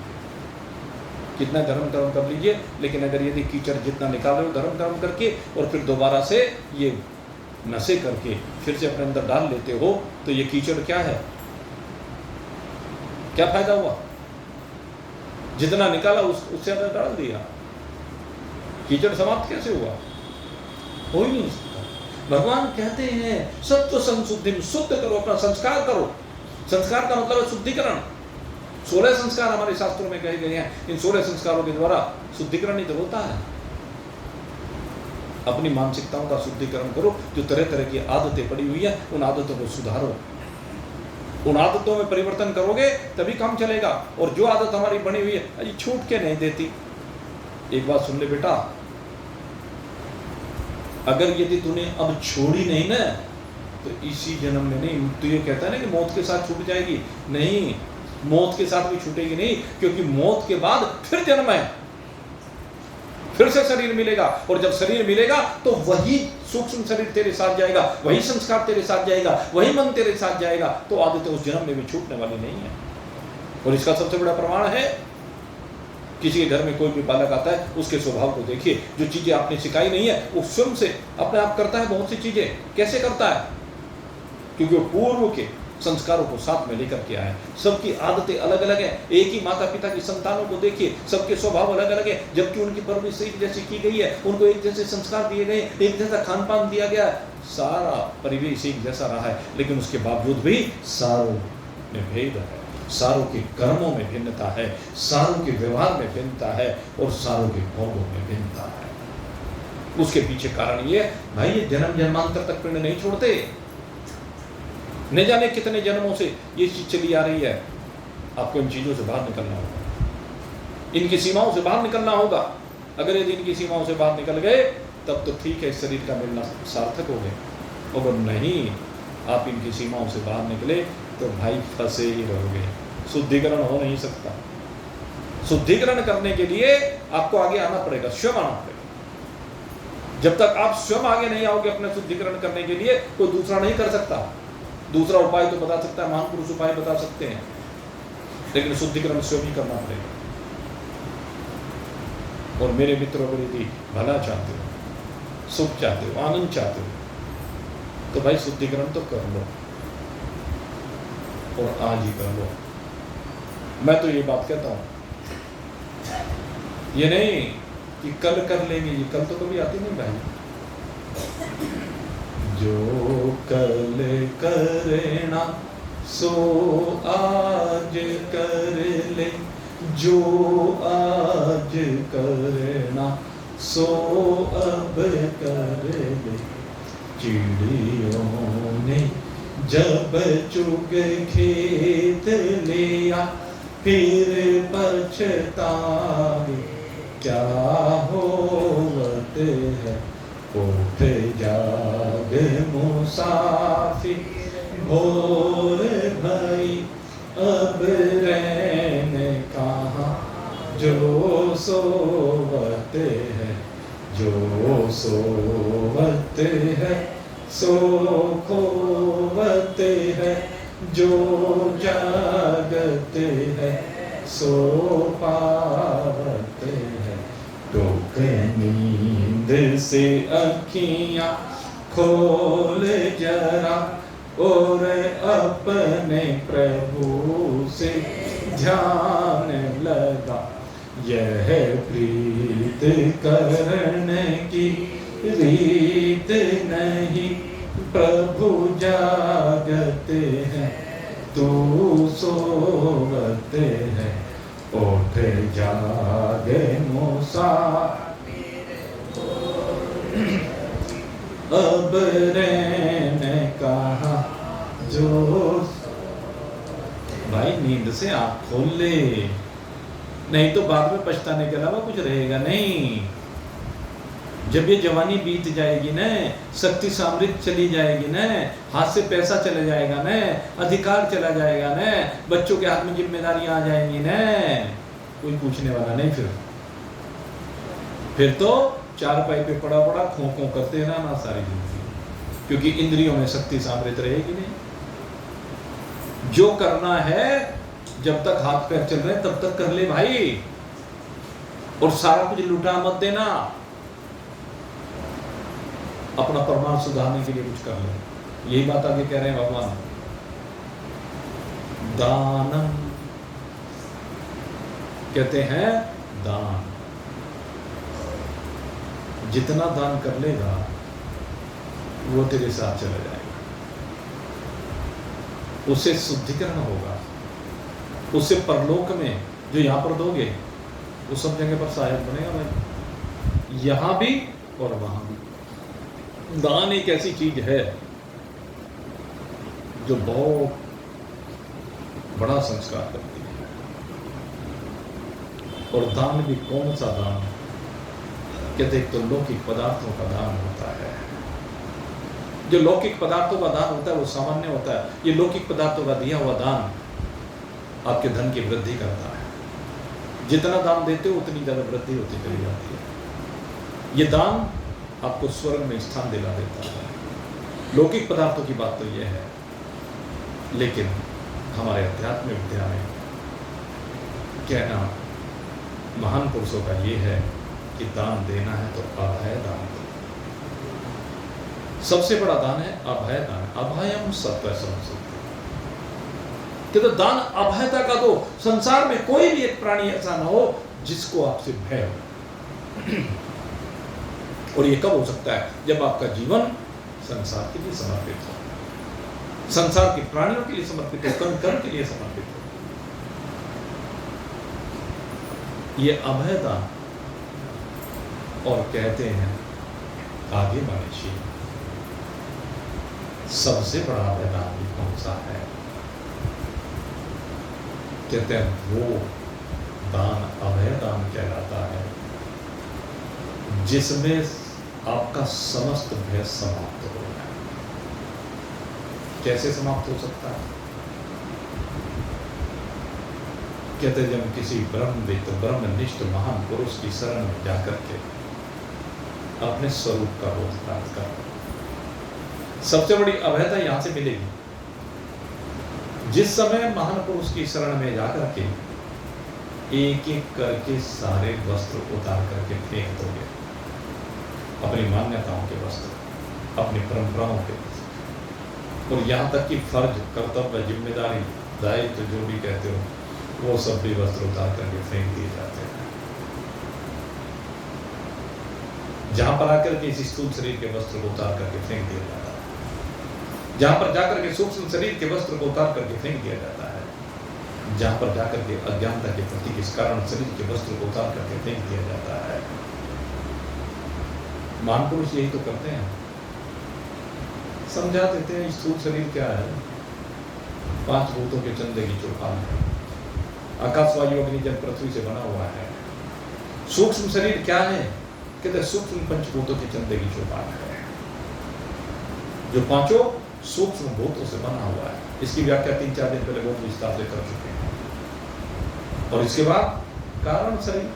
कितना धर्म कर लीजिए, लेकिन अगर यदि कीचड़ जितना निकाल रहे हो धर्म करके और फिर दोबारा से ये नशे करके फिर से अपने अंदर डाल लेते हो, तो ये कीचड़ क्या है? क्या फायदा हुआ? जितना निकाला उससे ज्यादा डाल दिया, कीचड़ समाप्त कैसे हुआ? हो ही नहीं सकता। भगवान कहते हैं सत्व संशुद्धि, शुद्ध करो, अपना संस्कार करो। संस्कार का मतलब है शुद्धिकरण। 16 संस्कार हमारे शास्त्रों में कहे गए हैं, इन 16 संस्कारों के द्वारा शुद्धिकरण ही तो होता है। अपनी मानसिकताओं का शुद्धिकरण करो, जो तरह तरह की आदतें पड़ी हुई है उन आदतों को सुधारो। उन आदतों में परिवर्तन करोगे तभी काम चलेगा। और जो आदत हमारी बनी हुई है अजी छूट के नहीं देती। एक बात सुन ले बेटा, अगर यदि तूने अब छोड़ी नहीं ना तो इसी जन्म में नहीं, तो ये कहता है ना कि मौत के साथ छूट जाएगी, नहीं, मौत के साथ भी छूटेगी नहीं, क्योंकि मौत के बाद फिर जन्म है, फिर से शरीर मिलेगा। और जब शरीर मिलेगा तो वही सूक्ष्म शरीर तेरे साथ जाएगा, वही संस्कार तेरे साथ जाएगा, वही मन तेरे साथ जाएगा। तो आदतें उस जन्म में भी छूटने वाली नहीं है। और इसका सबसे बड़ा प्रमाण है, किसी के घर में कोई भी बालक आता है, उसके स्वभाव को देखिए। जो चीजें आपने सिखाई नहीं है वो स्वयं से अपने आप करता है। बहुत सी चीजें कैसे करता है? क्योंकि वो पूर्व के संस्कारों को साथ में लेकर के आए। सबकी आदतें अलग अलग है। एक ही माता पिता की संतानों को देखिए, सबके स्वभाव अलग अलग है, जबकि उनकी परवरिश एक जैसी की गई है, उनको एक जैसे संस्कार दिए गए, एक जैसा खान पान दिया गया, सारा परिवेश एक जैसा रहा है। लेकिन उसके बावजूद भी सारों में भेद है, सारों के कर्मों में भिन्नता है, सारों के व्यवहार में भिन्नता है और सारों के भोगों में भिन्नता है। उसके पीछे कारण ये भाई, ये जन्म जन्मांतर तक पिंड नहीं छोड़ते। न जाने कितने जन्मों से ये चीज चली आ रही है। आपको इन चीजों से बाहर निकलना होगा, इनकी सीमाओं से बाहर निकलना होगा। अगर यदि इनकी सीमाओं से बाहर निकल गए तब तो ठीक है, इस शरीर का मिलना सार्थक हो गया। अगर नहीं, आप इनकी सीमाओं से बाहर निकले तो भाई फंसे ही रहोगे, शुद्धिकरण हो नहीं सकता। शुद्धिकरण करने के लिए आपको आगे आना पड़ेगा, स्वयं आना पड़ेगा। जब तक आप स्वयं आगे नहीं आओगे अपने शुद्धिकरण करने के लिए, कोई दूसरा नहीं कर सकता। दूसरा उपाय तो बता सकता है, महापुरुष उपाय बता सकते हैं, लेकिन शुद्धिकरण स्वयं ही करना पड़ेगा। और मेरे मित्रों, अगर यदि भला चाहते हो, सुख चाहते हो, आनंद चाहते हो, तो भाई शुद्धिकरण तो कर लो, और आज ही कर लो। मैं तो ये बात कहता हूं, ये नहीं कि कल कर लेंगे, ये कल तो कभी आती नहीं भाई। जो कल करना सो आज कर ले, जो आज करना सो अब कर ले। चिड़ियों ने जब चुग खेत लिया, फिर पछतावे क्या होवत है। उठ जाग मुसाफिर भोर भई, अब रैन कहाँ जो सोवत है। जो सोवत है सो खोवत है, जो जागत है सो पावत है। टोक नींद से अखियां खोल जरा, और अपने प्रभु से ध्यान लगा। यह प्रीत करने की रीत नहीं, प्रभु जागत है तू सोवत है। उठ जागे मुसाफिर अब रहने कहा जो। भाई नींद से आँख खोल ले, नहीं तो बाद में पछताने के अलावा कुछ रहेगा नहीं। जब ये जवानी बीत जाएगी न, शक्ति सामृद्ध चली जाएगी न, हाथ से पैसा चला जाएगा न, अधिकार चला जाएगा न, बच्चों के हाथ में जिम्मेदारियां आ जाएंगी न, कोई पूछने वाला नहीं। फिर तो चारपाई पे पड़ा पड़ा खो खो करते रहना सारी जिंदगी, क्योंकि इंद्रियों में शक्ति सामृद्ध रहेगी नहीं। जो करना है जब तक हाथ पैर चल रहे तब तक कर ले भाई। और सारा कुछ लुटा मत देना, अपना परमाणु सुधारने के लिए कुछ कर लो। यही बात आगे कह रहे हैं भगवान। दानम कहते हैं, दान जितना दान कर लेगा वो तेरे साथ चला जाएगा, उससे शुद्धिकरण होगा, उससे परलोक में जो यहां पर दोगे वो सब जगह पर सहायक बनेगा भाई, यहां भी और वहां भी। दान एक ऐसी चीज है जो बहुत बड़ा संस्कार करती है। और दान भी कौन सा दान? कहते एक तो लौकिक पदार्थों का दान होता है। जो लौकिक पदार्थों का दान होता है वो सामान्य होता है। ये लौकिक पदार्थों का दिया हुआ दान आपके धन की वृद्धि करता है। जितना दान देते हो उतनी ज्यादा वृद्धि होती चली जाती है। ये दान आपको स्वर्ग में स्थान दिला देता है। लौकिक पदार्थों की बात तो यह है, लेकिन हमारे आध्यात्मिक विद्या में कहना महान पुरुषों का ये है कि दान देना है तो अभय दान दो। सबसे बड़ा दान है अभय दान। अभयम सत्व संसुप्त, कि तो दान अभयता का दो। संसार में कोई भी एक प्राणी ऐसा ना हो जिसको आपसे भय हो। और ये कब हो सकता है? जब आपका जीवन संसार के लिए समर्पित हो, संसार के प्राणियों के लिए समर्पित हो, कण कण के लिए समर्पित हो। ये अभय दान। और कहते हैं आगे मनुष्य सबसे बड़ा अभय दान भी कौन सा है? कहते हैं वो दान अभय दान कहलाता है जिसमें आपका समस्त भय समाप्त हो जाए। कैसे समाप्त हो सकता है? कहते जब किसी ब्रह्मविद ब्रह्मनिष्ठ महान पुरुष की शरण में जाकर के अपने स्वरूप का बोध प्राप्त कर, सबसे बड़ी अभयता यहां से मिलेगी। जिस समय महान पुरुष की शरण में जाकर के एक एक करके सारे वस्त्र उतार करके फेंक दोगे, अपनी मान्यताओं के वस्त्र, अपनी परंपराओं के वस्त्र, और यहां तक कि फर्ज, कर्तव्य, जिम्मेदारी, दायित्व जो भी कहते हो, वो सब भी वस्त्र उतार करके फेंक दिए जाते हैं। जहां पर आकर के इस स्थूल शरीर के वस्त्र को उतार करके फेंक दिया जाता है, जहां पर जाकर के सूक्ष्म शरीर के वस्त्र को उतार करके फेंक दिया जाता है, जहां पर जाकर के अज्ञानता के प्रति इस कारण शरीर के वस्त्र को उतार करके फेंक दिया जाता है। महान पुरुष यही तो करते हैं, समझा देते हैं स्थूल शरीर क्या है, 5 भूतों के चंदे की चौपाल है, आकाश वायु अग्नि जल पृथ्वी से बना हुआ है। सूक्ष्म शरीर क्या है? कहते सूक्ष्म पंचभूतों के चंदे की चौपाल है, जो 5 सूक्ष्म भूतों से बना हुआ है। इसकी व्याख्या 3-4 दिन पहले बहुत विस्तार से कर चुके हैं। और इसके बाद कारण शरीर,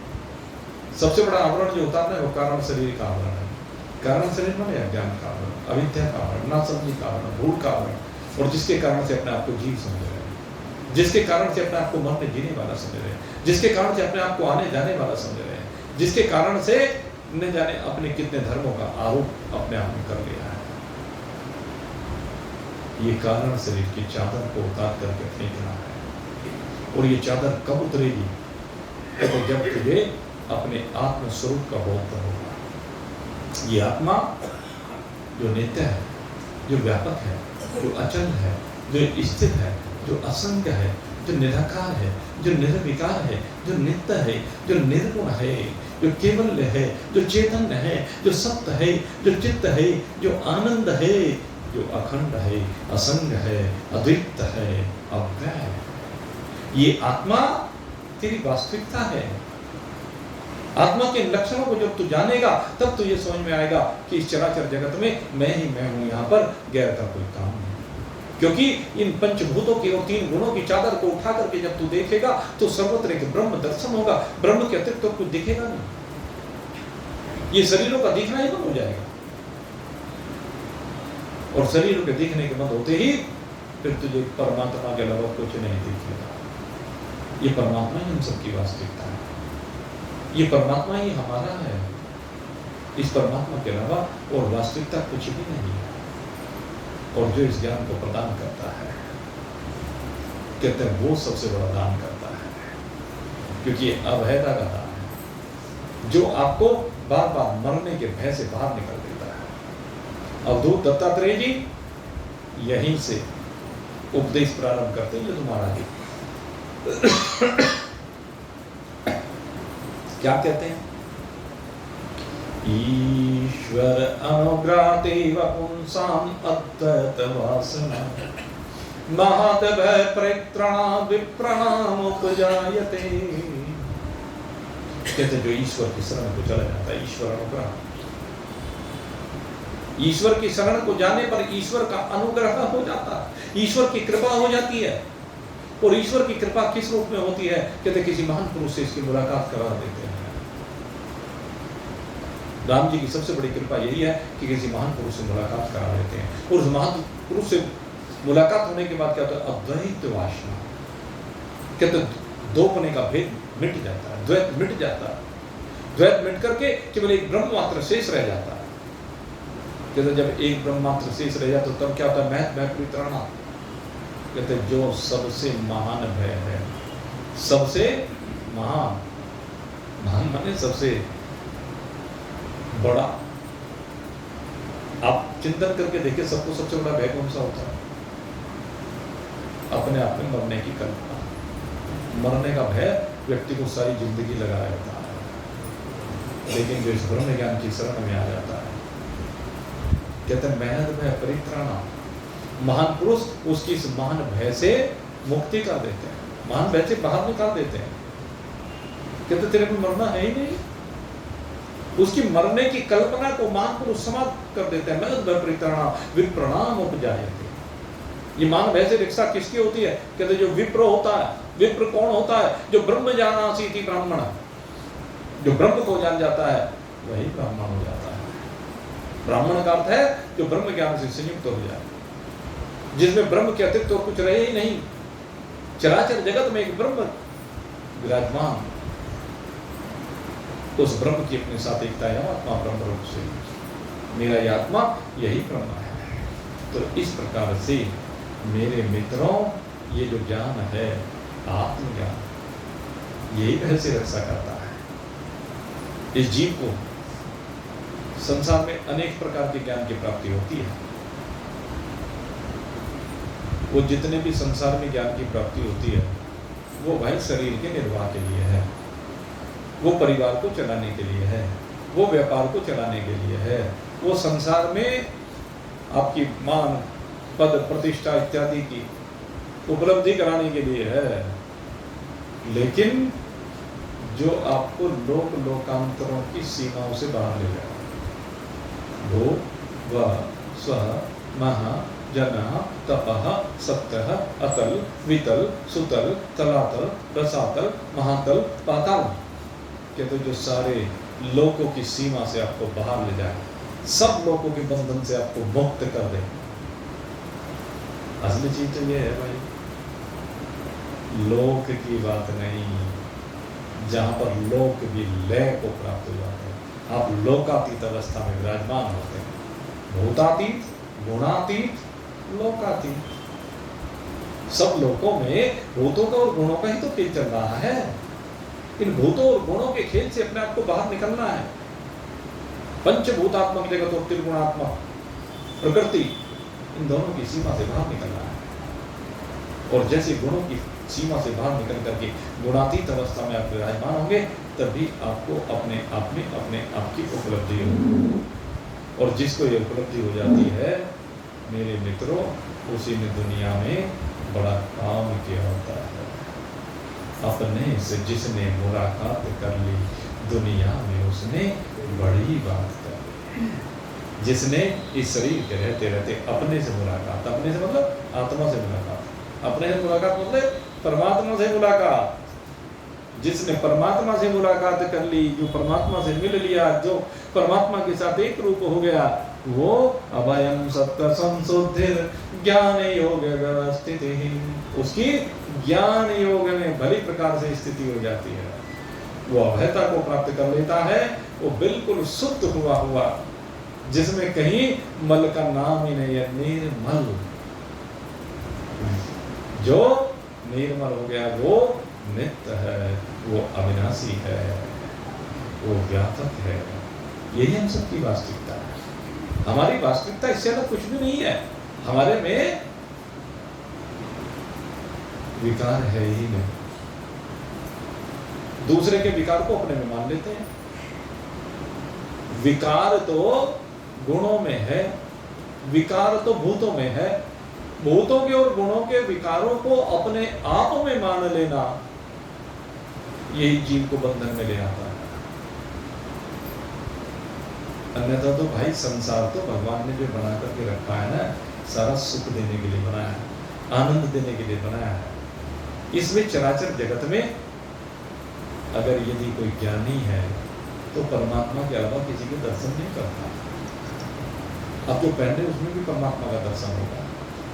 सबसे बड़ा आवरण जो उतारना है वो कारण शरीर का आवरण है। कारण शरीर माने अज्ञान का आवरण, अविद्या का आवरण, नासमझी का आवरण, भूल का आवरण, और जिसके कारण से अपने आप को जीव समझ रहे हैं, जिसके कारण से अपने आप को मरने जीने वाला समझ रहे हैं, जिसके कारण से अपने आप को आने जाने वाला समझ रहे हैं, जिसके कारण से न जाने अपने कितने धर्मों का आरोप अपने आप में कर लिया है। ये कारण शरीर की चादर को उतार करके फेंकना है। और ये चादर कब उतरेगी? तो जब तुझे अपने आत्म स्वरूप का बोध होगा। ये आत्मा जो नित्य है, जो व्यापक है, जो अचल है, जो स्थिर है, जो असंग है, जो निराकार है, जो निर्विकार है, जो नित्य है, जो निर्गुण है, जो केवल है, जो चेतन है, जो सत्य है, जो चित्त है, जो आनंद है, जो अखंड है, असंग है, अद्वित है, अव्यय है। ये आत्मा तेरी वास्तविकता है। आत्मा के लक्षणों को जब तू जानेगा तब तो ये समझ में आएगा कि इस चराचर जगत में मैं ही मैं हूं, यहाँ पर गैर का कोई काम नहीं। क्योंकि इन पंचभूतों की और 3 गुणों की चादर को उठा करके जब तू देखेगा तो सर्वत्र एक ब्रह्म दर्शन होगा। ब्रह्म के अतिरिक्त तो कुछ दिखेगा नहीं। ये शरीरों का दिखना ही बंद हो जाएगा, और शरीरों के दिखने के बंद होते ही फिर तुझे परमात्मा के अलावा कुछ नहीं दिखेगा। ये परमात्मा ही हम सबकी वास्तविकता है। ये परमात्मा ही हमारा है, इस परमात्मा के अलावा और वास्तविकता कुछ भी नहीं है। और जो इस ज्ञान को प्रदान करता है, कहते हैं वो सबसे बड़ा दान करता है, क्योंकि ये अभयता का दान है जो आपको बार बार मरने के भय से बाहर निकल देता है। अवधूत दत्तात्रेय जी यहीं से उपदेश प्रारंभ करते हैं। तुम्हारा जी क्या कहते हैं? ईश्वर अनुग्रहतेव पुंसाम अद्वैत वासना महद्भय परित्राण विप्रणाम उपजायते। कहते जो ईश्वर की शरण को चला जाता है, ईश्वर अनुग्रह, ईश्वर की शरण को जाने पर ईश्वर का अनुग्रह हो जाता है, ईश्वर की कृपा हो जाती है। और ईश्वर की कृपा किस रूप में होती है? कहते किसी महान पुरुष से इसकी मुलाकात करा देते हैं। राम जी की सबसे बड़ी कृपा यही है कि किसी महान पुरुष से मुलाकात करा देते हैं। और उस महान पुरुष से मुलाकात होने के बाद क्या होता है? अद्वैत वासना, कहते दोपने का भेद मिट जाता है, द्वैत मिट जाता है। द्वैत मिट करके केवल एक ब्रह्म मात्र शेष रह जाता है। कहते जब एक ब्रह्म मात्र शेष रह जाता तब क्या होता है? महत् भय परित्राण, कहते जो सबसे महान भय है, सबसे महान, महान माने सबसे बड़ा। आप चिंतन करके देखिए सबको सबसे बड़ा भय कौन सा होता है? अपने आप में मरने की कल्पना। मरने का भय व्यक्ति को सारी जिंदगी लगा रहता है, लेकिन जो इस ब्रह्म ज्ञान की शरण में आ जाता है, कहते हैं महत् भय परित्राण, महान पुरुष उसकी इस महान भय से मुक्ति कर देते हैं, महान भय से बाहर निकाल देते हैं। कहते तेरे को मरना है ही नहीं, उसकी मरने की कल्पना को महान पुरुष समाप्त कर देते हैं। महत् भय परित्राण विप्रणाम उपजायते। ये महान भय से रक्षा किसकी होती है? कहते जो विप्र होता है। विप्र कौन होता है? जो ब्रह्म जानासीति ब्राह्मण, जो ब्रह्म को जान जाता है वही ब्राह्मण हो जाता है। ब्राह्मण का अर्थ है जो ब्रह्म ज्ञान से संयुक्त हो जाए, जिसमें ब्रह्म के अतिरिक्त तो कुछ रहे ही नहीं। चराचर जगत में एक ब्रह्म विराजमान, उस ब्रह्म की अपने साथ एकता है। आत्मा ब्रह्म रूप से, मेरा ये आत्मा यही ब्रह्म है। तो इस प्रकार से मेरे मित्रों, ये जो ज्ञान है आत्मज्ञान, यही भय से रक्षा करता है। इस जीव को संसार में अनेक प्रकार के ज्ञान की प्राप्ति होती है। वो जितने भी संसार में ज्ञान की प्राप्ति होती है वो भाई शरीर के निर्वाह के लिए है, वो परिवार को चलाने के लिए है, वो व्यापार को चलाने के लिए है, वो संसार में आपकी मान पद प्रतिष्ठा इत्यादि की उपलब्धि कराने के लिए है। लेकिन जो आपको लोक लोकांतरों की सीमाओं से बाहर ले जाए, भू व स्व महा जना तपः सप्तः अतल वितल सुतल तलातल रसातल महातल पाताल, कहते जो सारे लोकों की सीमा से आपको बाहर ले जाए, सब लोगों के बंधन से आपको मुक्त कर दे। असली चीज तो ये है भाई, लोक की बात नहीं, जहां पर लोक भी लय को प्राप्त हो जाते हैं। आप लोकातीत अवस्था में विराजमान होते हैं, भूतातीत, गुणातीत, लोकातीत। सब लोकों में भूतों का और गुणों का ही तो खेल चल रहा है। इन भूतों और गुणों के खेल से अपने आप को बाहर निकलना है। पंचभूतात्मक जगत और त्रिगुणात्मक प्रकृति, इन दोनों की सीमा से बाहर निकलना है। और जैसे गुणों की सीमा से बाहर निकल करके गुणातीत अवस्था में आप विराजमान होंगे, तभी आपको अपने आप में अपने आप की उपलब्धि होगी। और जिसको ये उपलब्धि हो जाती है मेरे मित्रों, उसी ने दुनिया में बड़ा काम किया होता है। अपने से जिसने मुलाकात कर ली दुनिया में, उसने बड़ी बात कर ली। जिसने इस शरीर के रहते रहते अपने से मुलाकात, अपने से मतलब आत्मा से मुलाकात, अपने से मुलाकात मतलब परमात्मा से मुलाकात। जिसने परमात्मा से मुलाकात कर ली, जो परमात्मा से मिल लिया, जो परमात्मा के साथ एक रूप हो गया, वो अभयम सत्य संशुद्धि ज्ञान योग व्यवस्थित ही, उसकी ज्ञान योग में भली प्रकार से स्थिति हो जाती है। वो अभयता को प्राप्त कर लेता है, वो बिल्कुल शुद्ध हुआ जिसमें कहीं मल का नाम ही नहीं है, निर्मल। जो निर्मल हो गया वो नित्य है, वो अविनाशी है, वो व्यापक है। यही हम सबकी वास्तविकता है। हमारी वास्तविकता इससे अलग कुछ भी नहीं है। हमारे में विकार है ही नहीं। दूसरे के विकार को अपने में मान लेते हैं। विकार तो गुणों में है, विकार तो भूतों में है। भूतों के और गुणों के विकारों को अपने आप में मान लेना, यही जीव को बंधन में ले आता है। अन्यथा तो भाई संसार तो भगवान ने जो बना करके रखा है ना, सारा सुख देने के लिए बनाया है, आनंद देने के लिए बनाया है। इसमें चराचर जगत में अगर यदि कोई ज्ञानी है तो परमात्मा के अलावा किसी के दर्शन नहीं करता। आप जो पहन रहे उसमें भी परमात्मा का दर्शन होगा,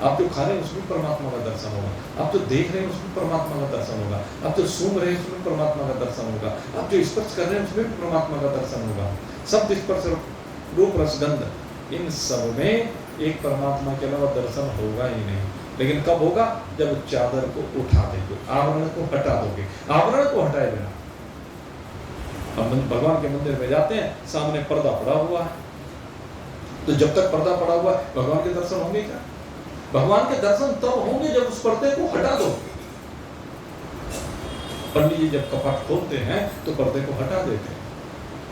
आप जो खा रहे हैं उसमें परमात्मा का दर्शन होगा, आप जो देख रहे हैं उसमें परमात्मा का दर्शन होगा, आप जो सूंघ रहे हैं उसमें परमात्मा का दर्शन होगा, आप जो स्पर्श कर रहे हैं उसमें भी परमात्मा का दर्शन होगा। सब स्पर्श रूप रसगंध, इन सब में एक परमात्मा के अलावा दर्शन होगा ही नहीं। लेकिन कब होगा? जब चादर को उठा देंगे, आवरण को हटा दोगे। आवरण को हटाए बिना हम भगवान के मंदिर में जाते हैं, सामने पर्दा पड़ा हुआ है, तो जब तक पर्दा पड़ा हुआ है भगवान के दर्शन होंगे क्या? भगवान के दर्शन तब होंगे जब उस पर्दे को हटा दो। पंडित जी जब कपाट खोलते हैं तो पर्दे को हटा देते हैं,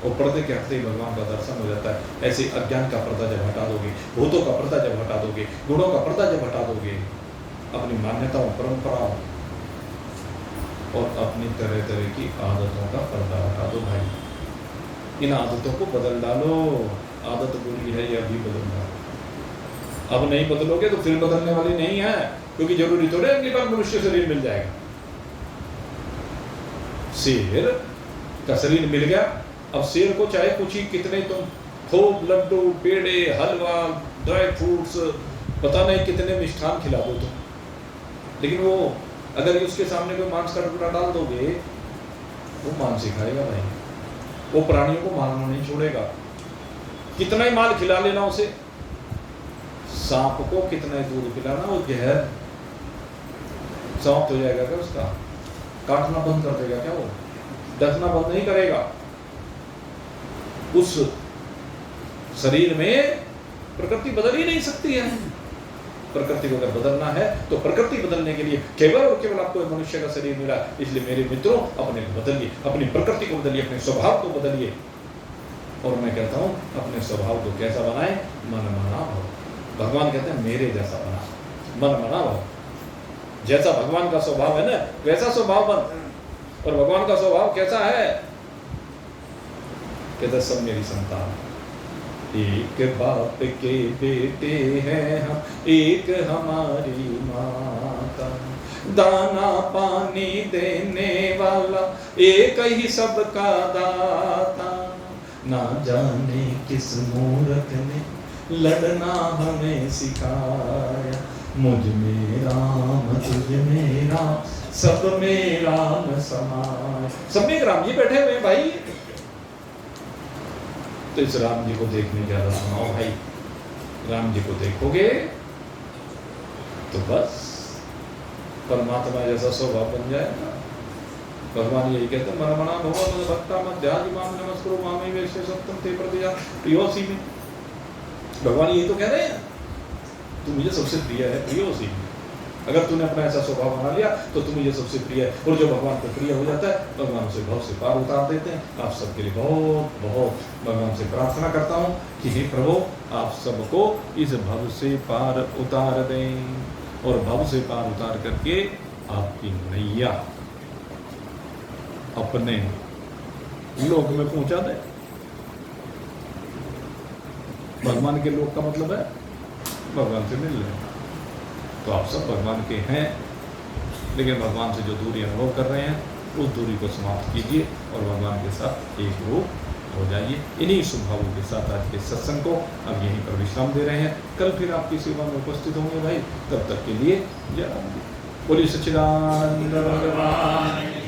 और पर्दे के हटते ही भगवान का दर्शन हो जाता है। ऐसे अज्ञान का पर्दा जब हटा दोगे, भूतों का पर्दा जब हटा दोगे, गुणों का पर्दा जब हटा दोगे, अपनी मान्यताओं, परंपराओं और अपनी तरह तरह की आदतों का पर्दा हटा दो भाई। इन आदतों को बदल डालो। आदत बुरी है, यह भी बदल डालो। अब नहीं बदलोगे तो फिर बदलने वाली नहीं है, क्योंकि जरूरी थोड़े अगली बार मनुष्य शरीर मिल जाएगा। शेर का शरीर मिल गया, अब शेर को चाहे कुछ ही कितने तुम खूब लड्डू, पेड़े, हलवा, ड्राई फ्रूट्स, पता नहीं कितने मिष्ठान खिला दो तुम, लेकिन वो अगर उसके सामने कोई मांस का टुकड़ा डाल दोगे, वो मांस ही खाएगा भाई। वो प्राणियों को मारना नहीं छोड़ेगा। कितना ही माल खिला लेना उसे, सांप को कितना ही दूध पिलाना, वो जहर समाप्त हो जाएगा क्या उसका? काटना बंद कर देगा क्या? वो डसना बंद नहीं करेगा। उस शरीर में प्रकृति बदल ही नहीं सकती है। प्रकृति को अगर बदलना है तो प्रकृति बदलने के लिए केवल और केवल आपको मनुष्य का शरीर मिला। इसलिए मेरे मित्रों, अपने को बदलिए, अपनी प्रकृति को बदलिए, अपने स्वभाव को बदलिए। और मैं कहता हूं, अपने स्वभाव को कैसा बनाए? मन मना भाव। भगवान कहते हैं मेरे जैसा बना, मन मना भाव। जैसा भगवान का स्वभाव है ना, वैसा स्वभाव बन। और भगवान का स्वभाव कैसा है? कहते सब मेरी संतान, एक बाप के बेटे हैं हम, एक हमारी माता, दाना पानी देने वाला एक ही सबका दाता। ना जाने किस मूर्ख ने लड़ना हमें सिखाया, मुझ में राम तुझ में राम, सब में राम समाय। सब में राम जी बैठे हुए भाई। तो इस राम जी को देखने ज्यादा सुनाओ भाई। राम जी को देखोगे तो बस परमात्मा जैसा स्वभाव बन जाएगा। भगवान यही कहते हैं, मनमना भगवान भक्ता मध्यादि माम नमस्कुरु मामे वैश्य सप्तम ते प्रतिजा प्रियोसी में। भगवान यही तो कह रहे हैं, तू मुझे सबसे प्रिय है प्रियोसी में। अगर तूने अपना ऐसा स्वभाव बना लिया तो तुम मुझे सबसे प्रिय है। और जो भगवान को प्रिय हो जाता है, भगवान उसे भव से पार उतार देते हैं। आप सबके लिए बहुत बहुत भगवान से प्रार्थना करता हूँ कि हे प्रभु, आप सबको इस भव से पार उतार दें, और भव से पार उतार करके आपकी नैया अपने लोक में पहुंचा दे। भगवान के लोक का मतलब है भगवान से मिल रहे। तो आप सब भगवान के हैं, लेकिन भगवान से जो दूरी अनुभव कर रहे हैं उस दूरी को समाप्त कीजिए और भगवान के साथ एक रूप हो जाइए। इन्हीं स्वभावों के साथ आज के सत्संग को हम यहीं पर विश्राम दे रहे हैं। कल फिर आपकी सेवा में उपस्थित होंगे भाई। तब तक के लिए जय राम जी। बोलिए सच्चिदानंद भगवान।